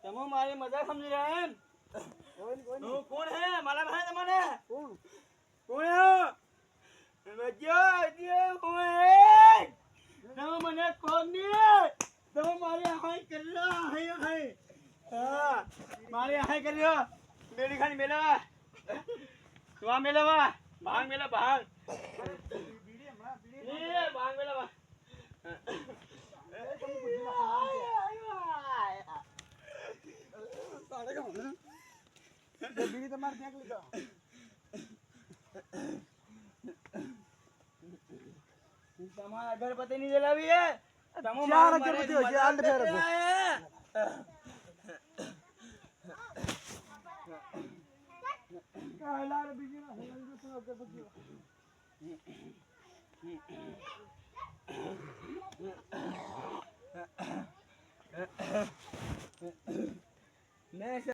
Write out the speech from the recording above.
તમે મારી મજા સમજી રહ્યા એમ? કોણ હે મારા ભાઈ તમને? કોણ તમે મને કોણ નહીં? તમે મારી હાઈ કર્યો હાઈ હા મારી હાઈ કર્યો બેડી ખાની મેલા તું મેલાવા ભાંગ મેલા ભાંગ ભાંગ મેલાવા બીડી તમારે ફેંક લીધો તમારા અગરબત્તી ની જલાવી હે તમે ચાર અગરબત્તી હોય છે આલ ફેર કાલાર બીજી ના હલન તો અગરબત્તી મેં